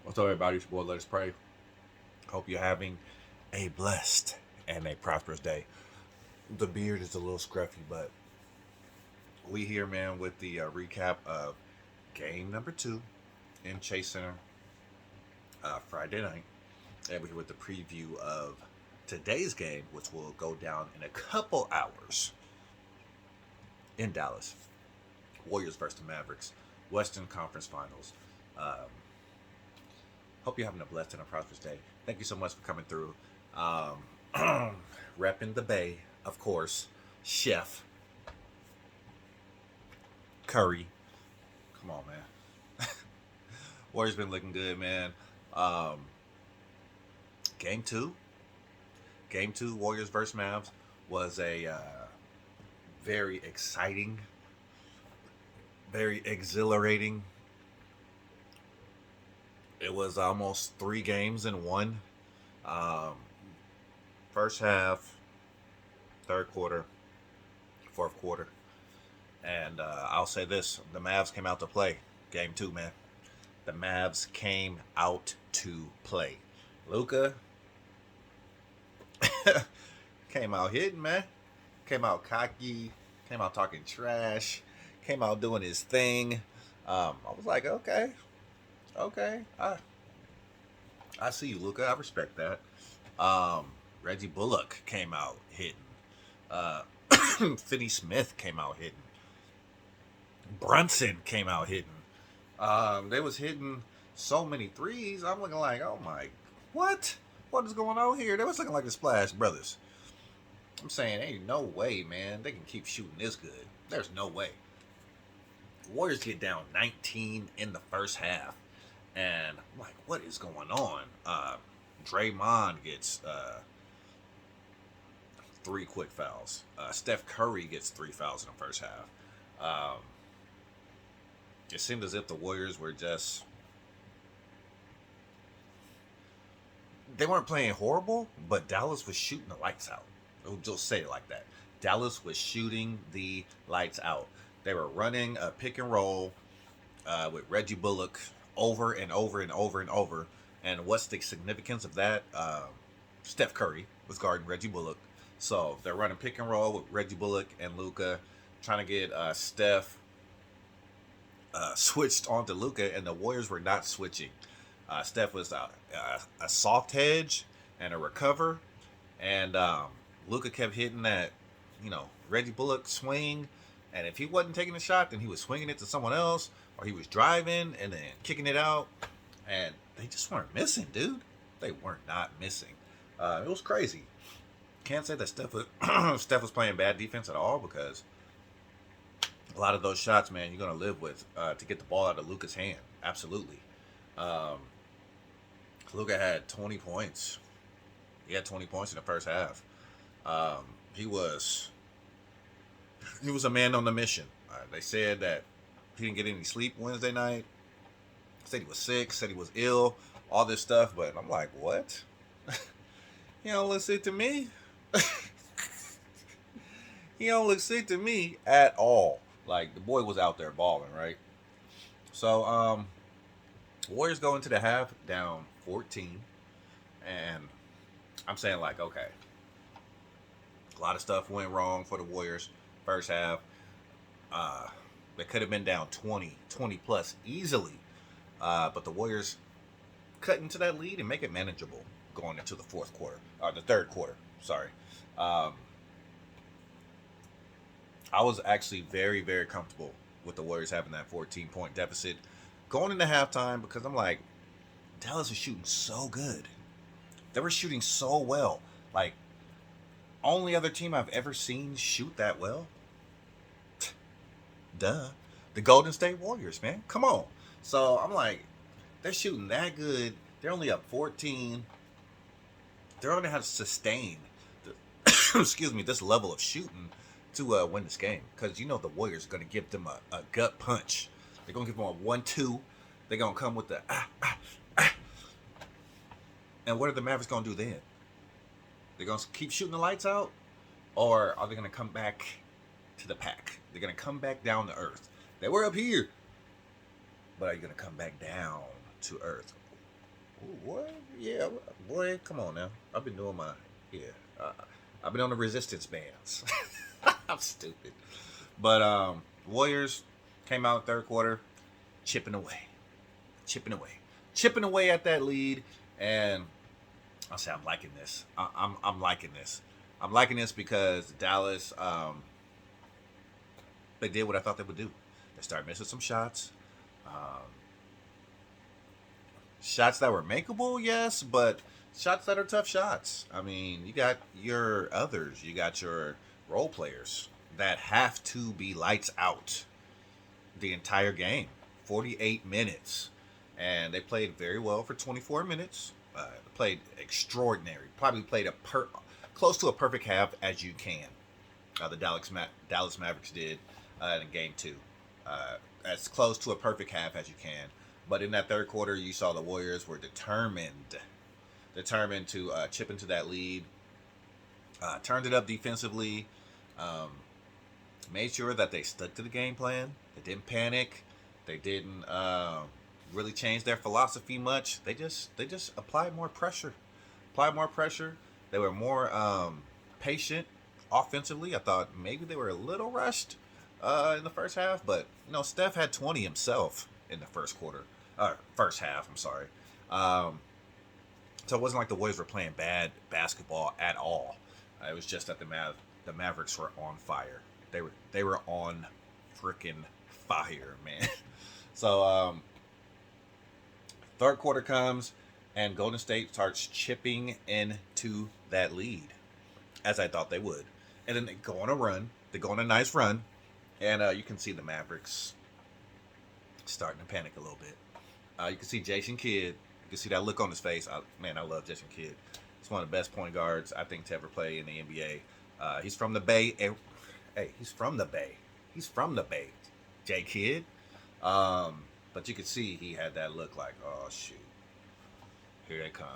What's up, everybody? It's your boy, Let Us Pray. Hope you're having a blessed and a prosperous day. The beard is a little scruffy, but we here, man, with the recap of game number 2 in Chase Center Friday night. And we're here with the preview of today's game, which will go down in a couple hours in Dallas. Warriors versus the Mavericks, Western Conference Finals. Um, Hope you're having a blessed and a prosperous day. Thank you so much for coming through. Um, Repping the Bay, of course. Chef Curry. Come on, man. Warriors been looking good, man. Um, game two. Game two, Warriors versus Mavs, was a very exciting, very exhilarating. It was almost 3 games in one. Um, First half, third quarter, fourth quarter. And I'll say this, the Mavs came out to play. Game two, man. The Mavs came out to play. Luka came out hitting, man. Came out cocky. Came out talking trash. Came out doing his thing. I was like, okay. I see you, Luka. I respect that. Reggie Bullock came out hitting. Uh, Finney Smith came out hitting. Brunson came out hitting. They was hitting so many threes. I'm looking like, oh my, what? What is going on here? They was looking like the Splash Brothers. I'm saying, ain't no way, man. They can keep shooting this good. There's no way. Warriors get down 19 in the first half. And I'm like, what is going on? Draymond gets 3 quick fouls. Steph Curry gets 3 fouls in the first half. It seemed as if the Warriors were just, they weren't playing horrible, but Dallas was shooting the lights out. We'll just say it like that. Dallas was shooting the lights out. They were running a pick and roll with Reggie Bullock over and over and over and over. And what's the significance of that? Steph Curry was guarding Reggie Bullock. So they're running pick and roll with Reggie Bullock and Luka, trying to get Steph switched onto Luka, and the Warriors were not switching. Steph was a soft hedge and a recover, and Luka kept hitting that, Reggie Bullock swing, and if he wasn't taking the shot, then he was swinging it to someone else, or he was driving and then kicking it out, and they just weren't missing, dude. They weren't not missing. It was crazy. Can't say that Steph was playing bad defense at all, because a lot of those shots, man, you're gonna live with to get the ball out of Luka's hand. Absolutely. Um, Luka had 20 points. He had 20 points in the first half. Um, he was a man on the mission. They said that he didn't get any sleep Wednesday night. Said he was sick. Said he was ill. All this stuff, but I'm like, what? He don't look sick to me. He don't look sick to me at all. Like, the boy was out there balling, right? So, Warriors go into the half down 14, and I'm saying, like, okay, a lot of stuff went wrong for the Warriors first half. They could have been down 20 plus easily, but the Warriors cut into that lead and make it manageable going into the fourth quarter, or the third quarter. Sorry. I was actually very, very comfortable with the Warriors having that 14-point deficit going into halftime, because I'm like, Dallas was shooting so good. They were shooting so well. Like, only other team I've ever seen shoot that well, duh, the Golden State Warriors, man. Come on. So I'm like, they're shooting that good. They're only up 14. They're going to have to sustain, excuse me, this level of shooting to win this game, because the Warriors are going to give them a gut punch. They're going to give them a 1-2. They're going to come with the and what are the Mavericks going to do then? They're going to keep shooting the lights out, or are they going to come back to the pack? They're going to come back down to earth. They were up here, but are you going to come back down to earth? Ooh, what? Yeah, boy, come on now. I've been doing my yeah. Uh, I've been on the resistance bands. I'm stupid, but Warriors came out in third quarter, chipping away, chipping away, chipping away at that lead, and I'll say I'm liking this. I'm liking this. I'm liking this because Dallas they did what I thought they would do. They started missing some shots. Um, Shots that were makeable, yes, but shots that are tough shots. I mean, you got your others, you got your role players that have to be lights out the entire game, 48 minutes, and they played very well for 24 minutes. Played extraordinary. Probably played close to a perfect half as you can. The Dallas Mavericks did in game two, as close to a perfect half as you can. But in that third quarter, you saw the Warriors were determined to chip into that lead. Turned it up defensively. Um, Made sure that they stuck to the game plan. They didn't panic. They didn't really change their philosophy much. They just applied more pressure. Applied more pressure. They were more patient offensively. I thought maybe they were a little rushed in the first half, but Steph had 20 himself in the first quarter. First half. I'm sorry. Um, so it wasn't like the Warriors were playing bad basketball at all. It was just that the Mavericks were on fire. They were on freaking fire, man. So third quarter comes and Golden State starts chipping into that lead, as I thought they would, and then they go on a run. They go on a nice run, and you can see the Mavericks starting to panic a little bit. You can see Jason Kidd. You can see that look on his face. Man, I love Jason Kidd. He's one of the best point guards I think to ever play in the NBA. He's from the Bay. Hey, he's from the Bay. He's from the Bay. J Kidd. But you could see he had that look like, oh shoot, here they come.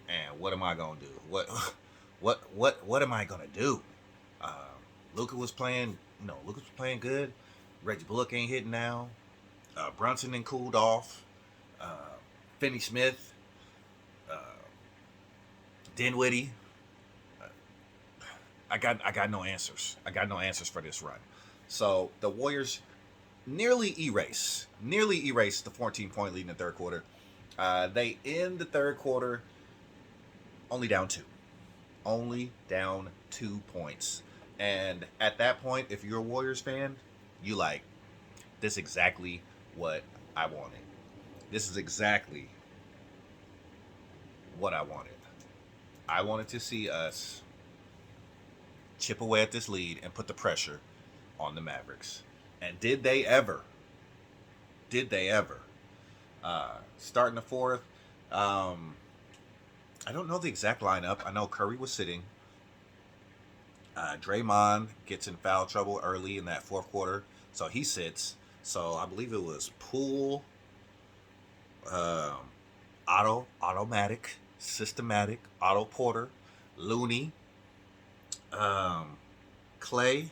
And what am I gonna do? What am I gonna do? Um, Luka was playing. Luka was playing good. Reggie Bullock ain't hitting now. Brunson then cooled off. Uh, Finney Smith, uh, Dinwiddie. Uh, I got no answers. I got no answers for this run. So the Warriors nearly erase the 14-point lead in the third quarter. They end the third quarter only down two points. And at that point, if you're a Warriors fan, you like, this is exactly what I wanted. This is exactly what I wanted. I wanted to see us chip away at this lead and put the pressure on the Mavericks. And did they ever? Did they ever? Starting the fourth, I don't know the exact lineup. I know Curry was sitting. Draymond gets in foul trouble early in that fourth quarter, so he sits. So I believe it was Poole, um, automatic, systematic, Otto Porter, Looney, um, Clay,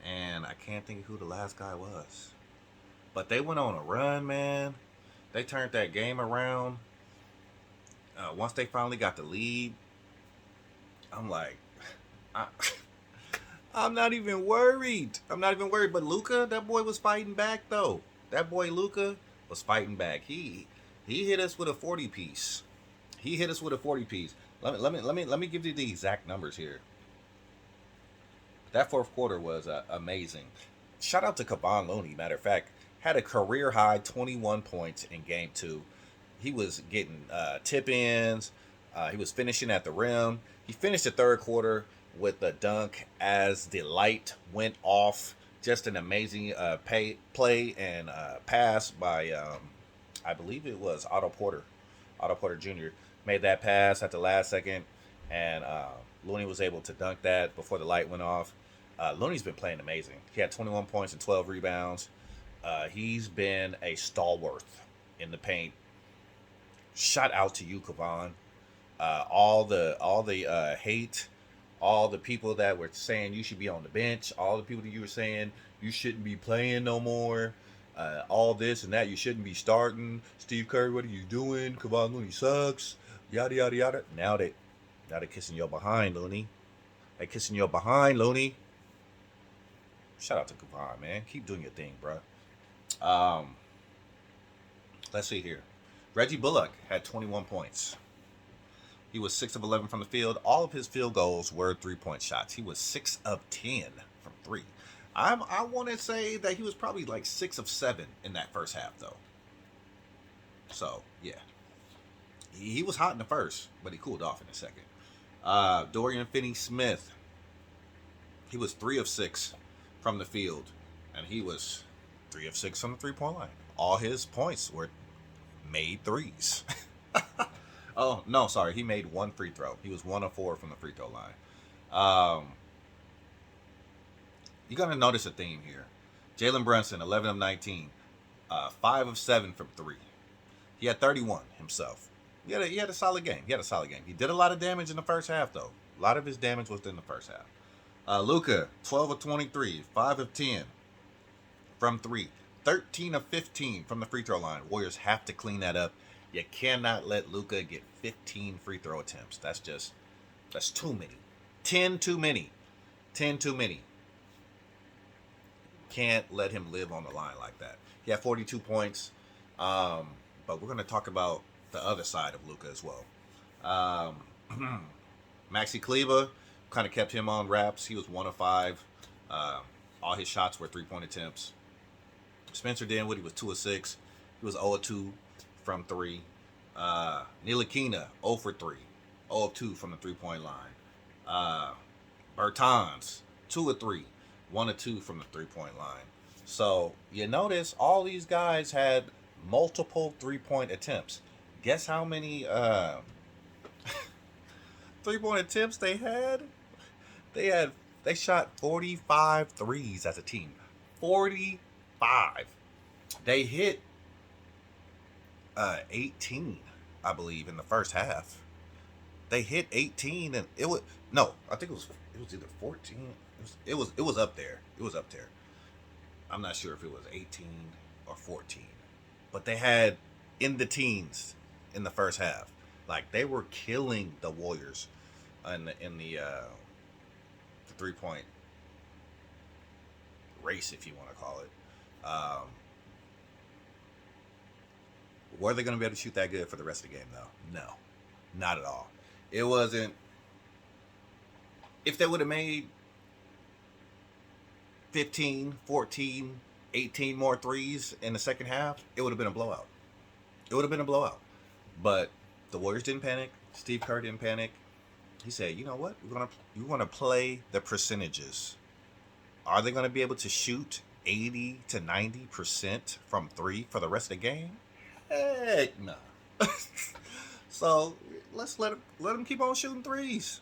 and I can't think of who the last guy was. But they went on a run, man. They turned that game around. Once they finally got the lead, I'm like, I, I'm not even worried. I'm not even worried. But Luka, that boy was fighting back though. That boy Luka was fighting back. He hit us with a 40 piece. He hit us with a 40 piece. Let me give you the exact numbers here. That fourth quarter was amazing. Shout out to Kevon Looney. Matter of fact, had a career high 21 points in game two. He was getting tip ins. He was finishing at the rim. He finished the third quarter with a dunk as the light went off. Just an amazing play and pass by, I believe it was Otto Porter. Otto Porter Jr. made that pass at the last second, and Looney was able to dunk that before the light went off. Looney's been playing amazing. He had 21 points and 12 rebounds. He's been a stalwart in the paint. Shout out to you, Kevon. All the hate, all the people that were saying you should be on the bench, all the people that you were saying you shouldn't be playing no more. All this and that. You shouldn't be starting. Steve Curry, what are you doing? Kevon Looney sucks. Yada yada yada. Now they kissing your behind, Looney. They kissing your behind, Looney. Shout out to Kevon, man. Keep doing your thing, bro. Um, let's see here. Reggie Bullock had 21 points. He was 6 of 11 from the field. All of his field goals were 3-point shots. He was 6 of 10 from 3. I want to say that he was probably like 6 of 7 in that first half, though. So, yeah. He was hot in the first, but he cooled off in the second. Dorian Finney-Smith, he was 3 of 6 from the field, and he was 3 of 6 from the three-point line. All his points were made threes. Oh, no, sorry. He made one free throw. He was 1 of 4 from the free throw line. You're going to notice a theme here. Jalen Brunson, 11 of 19. 5 of 7 from 3. He had 31 himself. He had a solid game. He did a lot of damage in the first half, though. A lot of his damage was in the first half. Luka, 12 of 23. 5 of 10 from 3. 13 of 15 from the free throw line. Warriors have to clean that up. You cannot let Luka get 15 free throw attempts. That's too many. 10 too many. 10 too many. Can't let him live on the line like that. He had 42 points. But we're going to talk about the other side of Luka as well. Maxi Kleber kind of kept him on wraps. He was 1 of 5. All his shots were 3-point attempts. Spencer Dinwiddie was 2 of 6. He was 0 of 2 from 3. Ntilikina, 0 for 3. 0 of 2 from the 3-point line. Bertans, 2 of 3. 1 of 2 from the 3-point line. So you notice all these guys had multiple 3-point attempts. Guess how many 3-point attempts they had? They shot 45 threes as a team. 45. They hit 18, I believe, in the first half. They hit 18, and I think it was either 14. It was up there. It was up there. I'm not sure if it was 18 or 14, but they had in the teens in the first half. Like, they were killing the Warriors in the 3-point race, if you want to call it. Were they going to be able to shoot that good for the rest of the game, though? No, not at all. It wasn't. If they would have made 15, 14, 18 more threes in the second half, it would have been a blowout. But the Warriors didn't panic. Steve Kerr didn't panic. He said, you know what? We're gonna play the percentages. Are they going to be able to shoot 80 to 90% from 3 for the rest of the game? Heck no. So let's let them keep on shooting threes.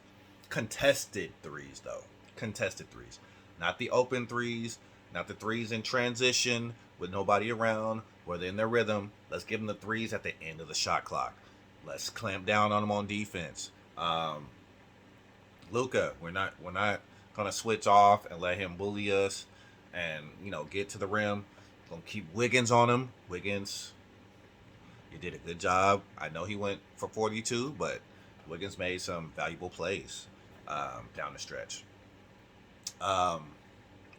Contested threes, though. Contested threes. Not the open threes. Not the threes in transition with nobody around where they're in their rhythm. Let's give them the threes at the end of the shot clock. Let's clamp down on them on defense. Luka, we're not gonna switch off and let him bully us and get to the rim. Gonna keep Wiggins on him. Wiggins, you did a good job. I know he went for 42, but Wiggins made some valuable plays down the stretch.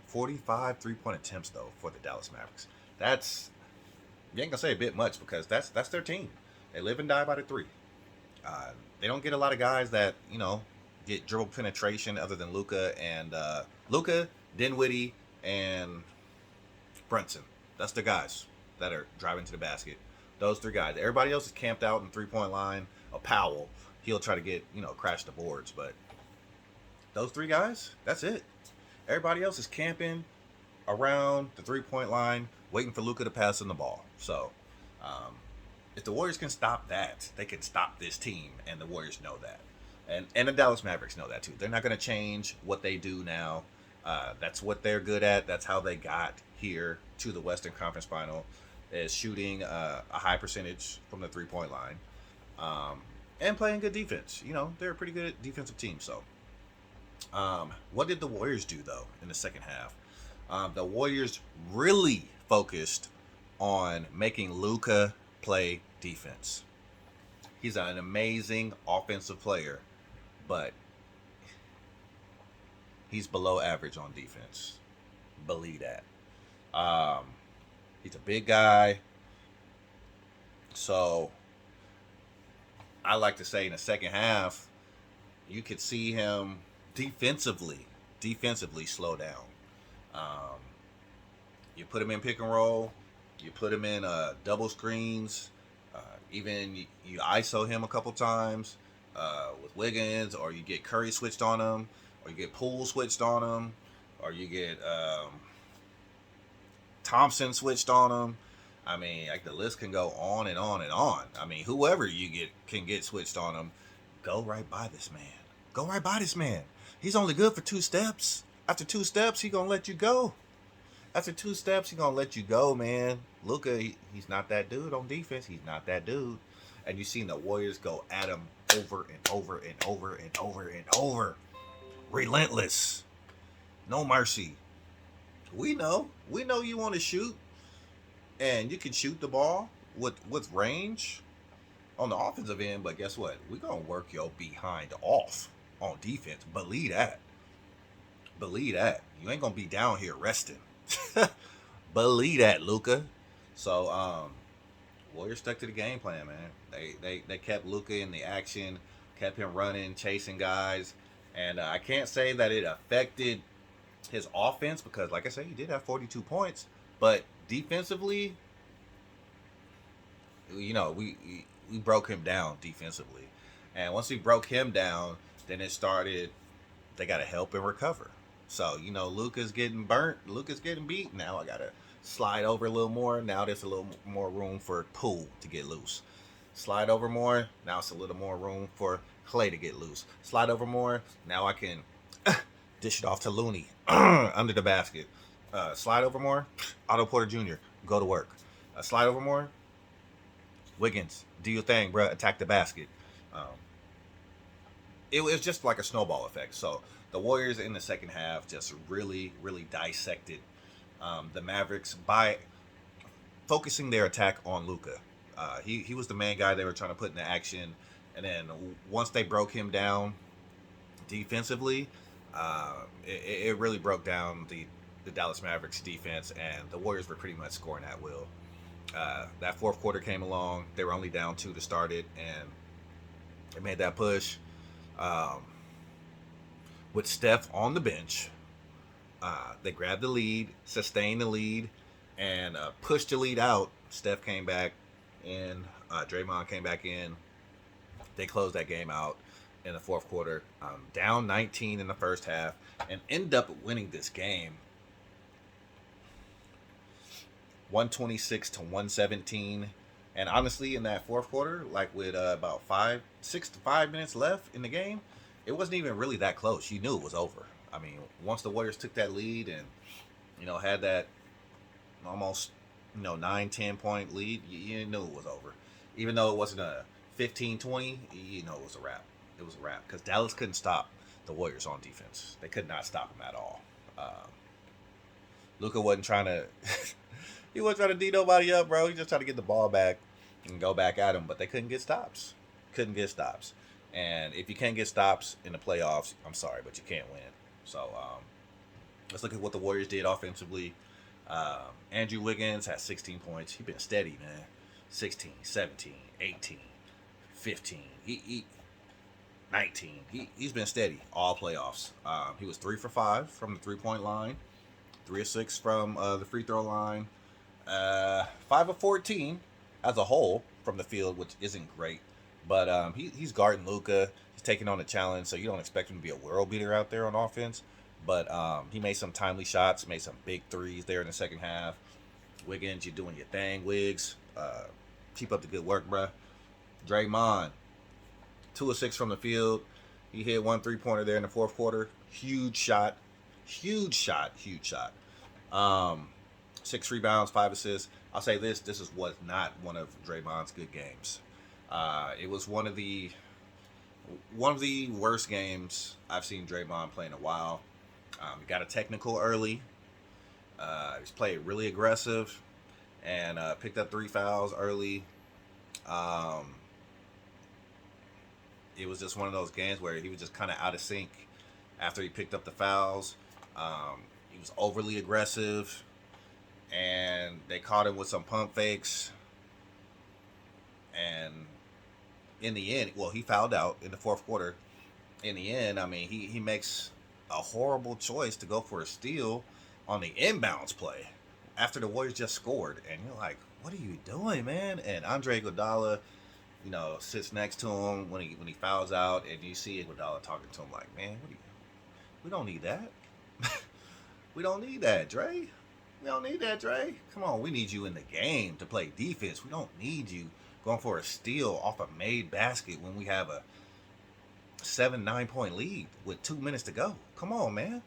45 3-point attempts though for the Dallas Mavericks. That's, you ain't gonna say a bit much because that's their team. They live and die by the 3. They don't get a lot of guys that get dribble penetration other than Luka and Dinwiddie, and Brunson. That's the guys that are driving to the basket. Those 3 guys. Everybody else is camped out in the 3-point line. Powell, he'll try to get crash the boards, but those 3 guys, that's it. Everybody else is camping around the 3-point line, waiting for Luka to pass them the ball. So, if the Warriors can stop that, they can stop this team, and the Warriors know that. And the Dallas Mavericks know that too. They're not going to change what they do now. That's what they're good at. That's how they got here to the Western Conference Final, is shooting a high percentage from the 3-point line and playing good defense. They're a pretty good defensive team. So, what did the Warriors do, though, in the second half? The Warriors really focused on making Luka play defense. He's an amazing offensive player, but he's below average on defense. Believe that. Um, he's a big guy, so I like to say in the second half, you could see him defensively slow down. Um, you put him in pick and roll, you put him in double screens, even you ISO him a couple times with Wiggins, or you get Curry switched on him, or you get Poole switched on him, or you get Thompson switched on him. I mean, like the list can go on and on and on. I mean, whoever you can get switched on him, go right by this man. Go right by this man. He's only good for 2 steps. After 2 steps, he gonna let you go. After 2 steps, he gonna let you go, man. Luka, he's not that dude on defense. He's not that dude. And you've seen the Warriors go at him over and over and over and over and over. Relentless. No mercy. We know you want to shoot, and you can shoot the ball with range on the offensive end. But guess what? We're gonna work your behind off on defense. Believe that. Believe that. You ain't gonna be down here resting. Believe that, Luka. So Warriors stuck to the game plan, man. They kept Luka in the action, kept him running, chasing guys, and I can't say that it affected his offense because, like I said, he did have 42 points, but defensively, we broke him down defensively, and once we broke him down, then it started. They got to help and recover. So Luka's getting burnt, Luka's getting beat. Now I gotta slide over a little more. Now there's a little more room for Poole to get loose. Slide over more. Now it's a little more room for Clay to get loose. Slide over more. Now I can dish it off to Looney under the basket. Slide over more. Otto Porter Jr. Go to work. Slide over more. Wiggins, do your thing, bro. Attack the basket. It was just like a snowball effect. So the Warriors in the second half just really, really dissected the Mavericks by focusing their attack on Luka. He was the main guy they were trying to put into action. And then once they broke him down defensively, it really broke down the Dallas Mavericks defense, and the Warriors were pretty much scoring at will. That fourth quarter came along. They were only down 2 to start it, and they made that push. With Steph on the bench, they grabbed the lead, sustained the lead, and pushed the lead out. Steph came back in. Draymond came back in. They closed that game out in the fourth quarter, down 19 in the first half, and ended up winning this game 126 to 117. And honestly, in that fourth quarter, like with about 6 to 5 minutes left in the game, it wasn't even really that close. You knew it was over. I mean, once the Warriors took that lead and had that almost 9-10 point lead, you knew it was over. Even though it wasn't a 15-20, it was a wrap. It was a wrap because Dallas couldn't stop the Warriors on defense. They could not stop them at all. Luka wasn't trying to he wasn't trying to D nobody up, bro. He just trying to get the ball back and go back at him, but they couldn't get stops. And if you can't get stops in the playoffs, I'm sorry, but you can't win. So let's look at what the Warriors did offensively. Andrew Wiggins had 16 points. He's been steady, man. 16, 17, 18, 15, 19. He's been steady all playoffs. He was 3 for 5 from the 3-point line, 3 of 6 from the free throw line, 5 of 14 as a whole from the field, which isn't great. But he's guarding Luka. He's taking on a challenge, so you don't expect him to be a world beater out there on offense. But he made some timely shots, made some big threes there in the second half. Wiggins, you're doing your thing, Wiggs. Keep up the good work, bruh. Draymond, 2 of 6 from the field. He hit 1 3-pointer there in the fourth quarter. Huge shot. 6 rebounds, 5 assists. I'll say this was not one of Draymond's good games. It was one of the worst games I've seen Draymond play in a while. He got a technical early. He's played really aggressive, and picked up 3 fouls early. Um, it was just one of those games where he was just kind of out of sync after he picked up the fouls. He was overly aggressive, and they caught him with some pump fakes. And in the end, well, he fouled out in the fourth quarter. In the end, I mean, he makes a horrible choice to go for a steal on the inbounds play after the Warriors just scored. And you're like, what are you doing, man? And Andre Iguodala, sits next to him when he fouls out, and you see Iguodala talking to him like, man, we don't need that. We don't need that, Dre. We don't need that, Dre. Come on, we need you in the game to play defense. We don't need you going for a steal off a made basket when we have a 7-9 point lead with 2 minutes to go. Come on, man.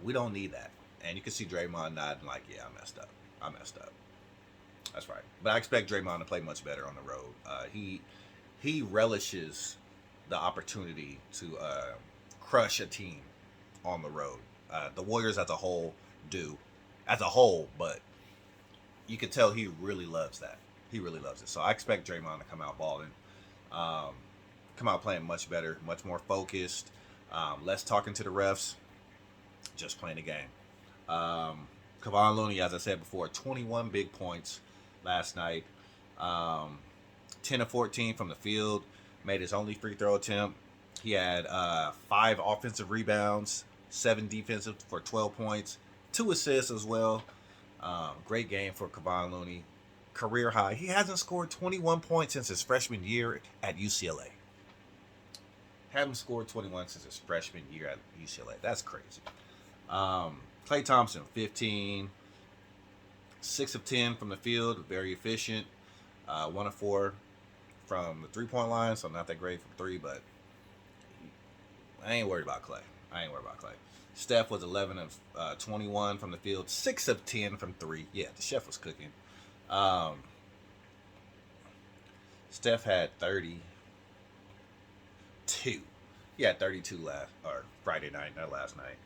We don't need that. And you can see Draymond nodding like, yeah, I messed up. That's right. But I expect Draymond to play much better on the road. He relishes the opportunity to crush a team on the road. The Warriors as a whole do. As a whole, but you can tell he really loves that. He really loves it. So I expect Draymond to come out balling. Come out playing much better, much more focused, less talking to the refs, just playing the game. Kevon Looney, as I said before, 21 big points last night. 10 of 14 from the field, made his only free throw attempt. He had 5 offensive rebounds, 7 defensive for 12 points, 2 assists as well. Great game for Kevon Looney. Career high. He hasn't scored 21 points since his freshman year at UCLA. Haven't scored 21 since his freshman year at UCLA. That's crazy. Klay Thompson, 15. 6 of 10 from the field. Very efficient. 1 of 4 from the three-point line, so not that great from 3, but I ain't worried about Klay. Steph was 11 of 21 from the field. 6 of 10 from 3. Yeah, the chef was cooking. Steph had 32. He had 32 Friday night, not last night.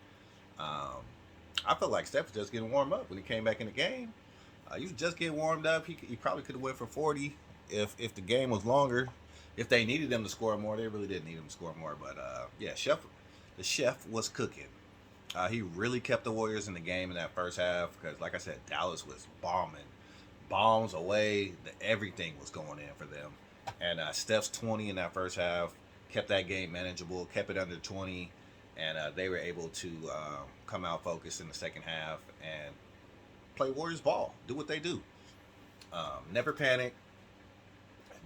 I felt like Steph was just getting warmed up when he came back in the game. He was just getting warmed up. He probably could have went for 40 if the game was longer. If they needed him to score more, they really didn't need him to score more. But the chef was cooking. He really kept the Warriors in the game in that first half because, like I said, Dallas was bombing. Bombs away. Everything was going in for them. And Steph's 20 in that first half kept that game manageable, kept it under 20, and they were able to come out focused in the second half and play Warriors ball, do what they do. Never panic,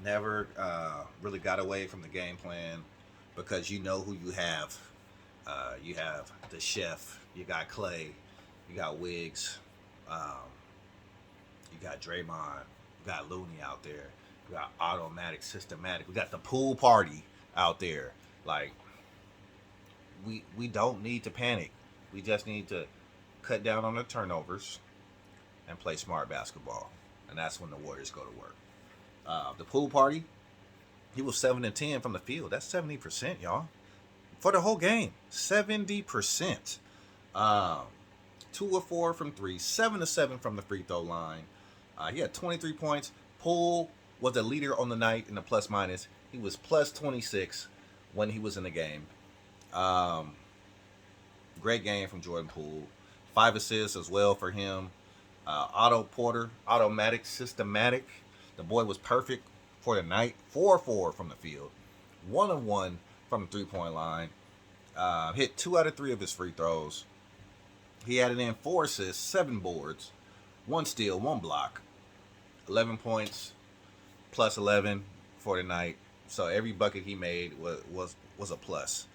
never really got away from the game plan because you know who you have. You have the chef, you got Klay, you got Wiggs, you got Draymond, you got Looney out there, you got automatic, systematic, we got the pool party out there. Like, we don't need to panic. We just need to cut down on the turnovers and play smart basketball. And that's when the Warriors go to work. The pool party, he was 7 and 10 from the field. That's 70%, y'all. For the whole game, 70%. 2 of 4 from 3, 7 of 7 from the free throw line. He had 23 points. Poole was the leader on the night in the plus minus. He was plus 26 when he was in the game. Great game from Jordan Poole. 5 assists as well for him. Otto Porter, automatic, systematic. The boy was perfect for the night. 4 of 4 from the field. 1 of 1 from the three-point line. Hit 2 out of 3 of his free throws. He added in 4 assists, 7 boards, 1 steal, 1 block. 11 points, plus 11 for the night. So every bucket he made was a plus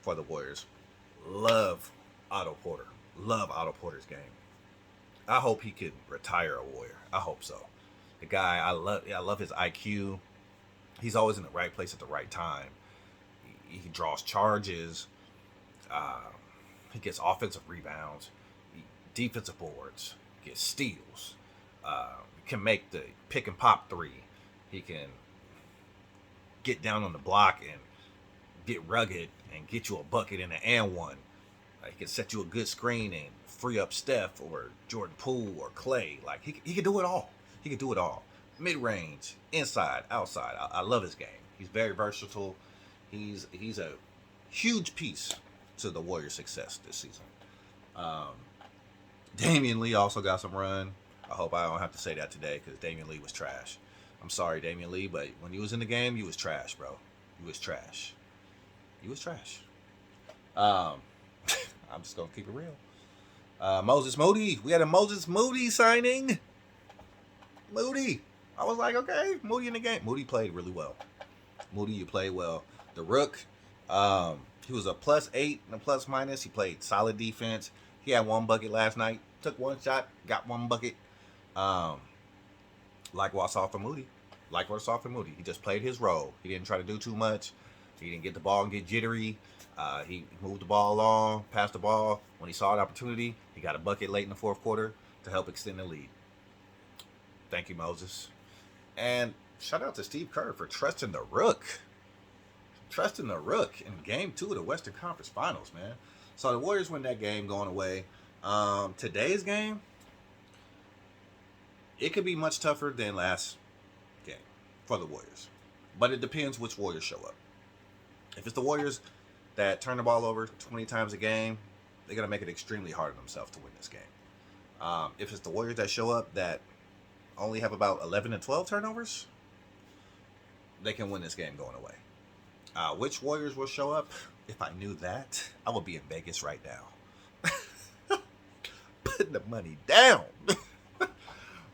for the Warriors. Love Otto Porter. Love Otto Porter's game. I hope he could retire a Warrior. I hope so. The guy, I love his IQ. He's always in the right place at the right time. He draws charges. He gets offensive rebounds, defensive boards, gets steals. Can make the pick and pop 3. He can get down on the block and get rugged and get you a bucket and an and one. He can set you a good screen and free up Steph or Jordan Poole or Clay. Like he can do it all. He can do it all. Mid range, inside, outside. I love his game. He's very versatile. He's a huge piece to the Warriors' success this season. Um, Damian Lee also got some run. I hope I don't have to say that today because Damian Lee was trash. I'm sorry, Damian Lee, but when you was in the game, you was trash, bro. You was trash. You was trash. I'm just gonna keep it real. Moses Moody. We had a Moses Moody signing. Moody. I was like, okay, Moody in the game. Moody played really well. Moody, you played well. The Rook, he was a +8 and a +-. He played solid defense. He had one bucket last night. Took one shot, got one bucket. Like what I saw from Moody. He just played his role. He didn't try to do too much. He didn't get the ball and get jittery. He moved the ball along, passed the ball. When he saw an opportunity, he got a bucket late in the fourth quarter to help extend the lead. Thank you, Moses. And shout out to Steve Kerr for trusting the Rook. Trusting the Rook in Game 2 of the Western Conference Finals, man. So the Warriors win that game going away. Today's game, it could be much tougher than last game for the Warriors. But it depends which Warriors show up. If it's the Warriors that turn the ball over 20 times a game, they're going to make it extremely hard on themselves to win this game. If it's the Warriors that show up that only have about 11 and 12 turnovers, they can win this game going away. Which Warriors will show up? If I knew that, I would be in Vegas right now. Putting the money down.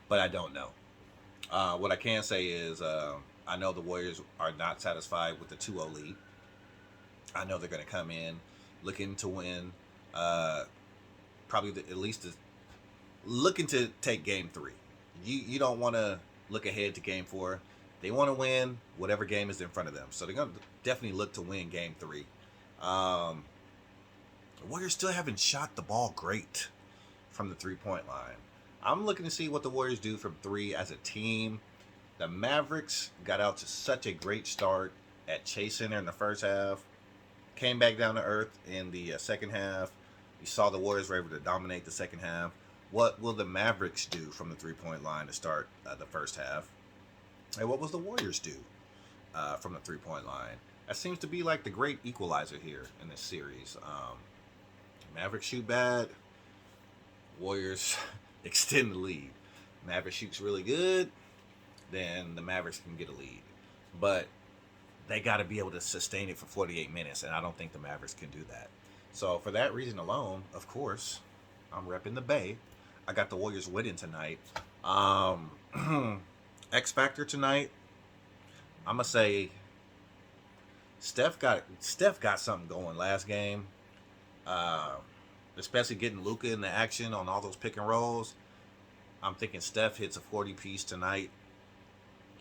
But I don't know. What I can say is I know the Warriors are not satisfied with the 2-0 lead. I know they're going to come in looking to win, probably at least looking to take Game 3. You don't want to look ahead to Game 4. They want to win whatever game is in front of them. So they're going to definitely look to win Game 3. The Warriors still haven't shot the ball great from the three-point line. I'm looking to see what the Warriors do from 3 as a team. The Mavericks got out to such a great start at Chase Center in the first half. Came back down to earth in the second half. You saw the Warriors were able to dominate the second half. What will the Mavericks do from the three-point line to start the first half? And what will the Warriors do from the three-point line? That seems to be like the great equalizer here in this series. Mavericks shoot bad. Warriors extend the lead. Mavericks shoots really good. Then the Mavericks can get a lead. But they got to be able to sustain it for 48 minutes, and I don't think the Mavericks can do that. So for that reason alone, of course, I'm repping the Bay. I got the Warriors winning tonight. X Factor tonight, I'm going to say Steph got something going last game. Especially getting Luka in the action on all those pick and rolls. I'm thinking Steph hits a 40-piece tonight.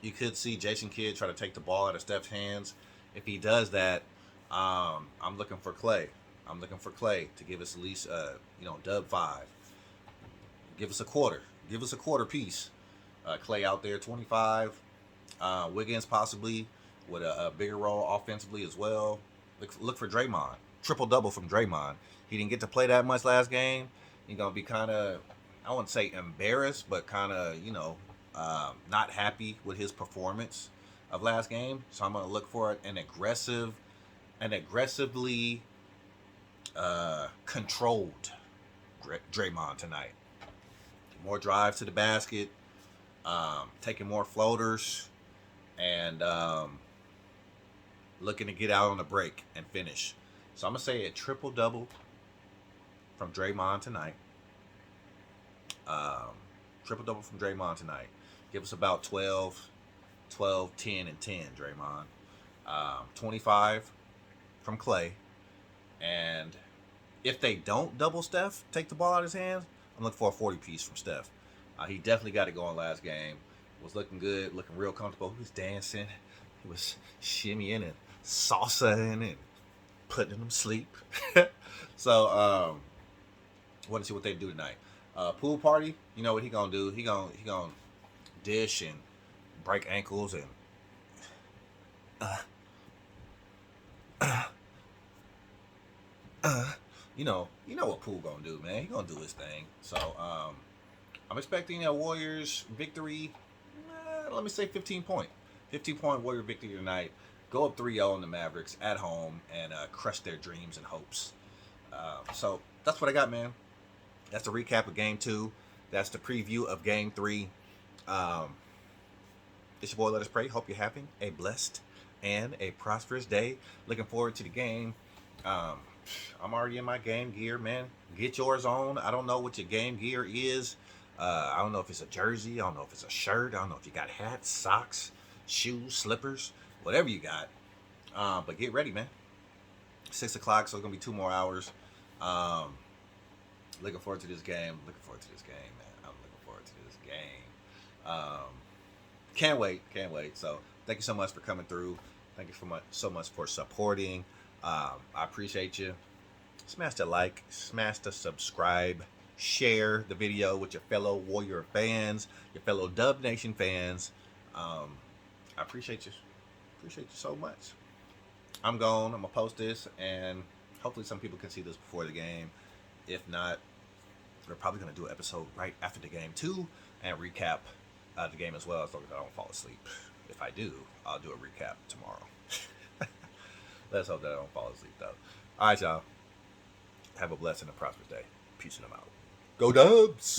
You could see Jason Kidd try to take the ball out of Steph's hands. If he does that, I'm looking for Clay. I'm looking for Clay to give us at least, dub 5. Give us a quarter. Give us a quarter piece. Clay out there, 25. Wiggins possibly with a bigger role offensively as well. Look for Draymond. Triple-double from Draymond. He didn't get to play that much last game. He's going to be kind of, I wouldn't say embarrassed, but kind of, not happy with his performance of last game. So I'm going to look for an aggressively controlled Draymond tonight. More drives to the basket, taking more floaters, and looking to get out on the break and finish. So I'm going to say a triple-double from Draymond tonight. Triple-double from Draymond tonight. Give us about 12, 10, and 10, Draymond. 25 from Clay. And if they don't double Steph, take the ball out of his hands, I'm looking for a 40-piece from Steph. He definitely got it going last game. Was looking good, looking real comfortable. He was dancing. He was shimmying and salsaing and putting them to sleep. So, want to see what they do tonight. Pool party, you know what he gonna do? He gonna dish and break ankles and you know what Poole gonna do, man. He gonna do his thing. So I'm expecting a Warriors victory. Let me say 15 point Warrior victory tonight. Go up 3-0 on the Mavericks at home and crush their dreams and hopes. So that's what I got, man. That's the recap of Game 2. That's the preview of Game 3. It's your boy, Let Us Pray. Hope you're having a blessed and a prosperous day. Looking forward to the game. I'm already in my game gear, man. Get yours on. I don't know what your game gear is. I don't know if it's a jersey. I don't know if it's a shirt. I don't know if you got hats, socks, shoes, slippers, whatever you got. But get ready, man. 6 o'clock, so it's going to be 2 more hours. Looking forward to this game. Man. I'm looking forward to this game. Can't wait. So thank you so much for coming through. Thank you so much for supporting. I appreciate you. Smash the like, smash the subscribe, share the video with your fellow Warrior fans, your fellow Dubnation fans. I appreciate you. Appreciate you so much. I'm gone. I'm gonna post this, and hopefully some people can see this before the game. If not, we're probably gonna do an episode right after the game too, and recap the game as well, as long as I don't fall asleep. If I do, I'll do a recap tomorrow. Let's hope that I don't fall asleep though. All right, y'all. Have a blessed and a prosperous day. Peace and I'm out. Go Dubs!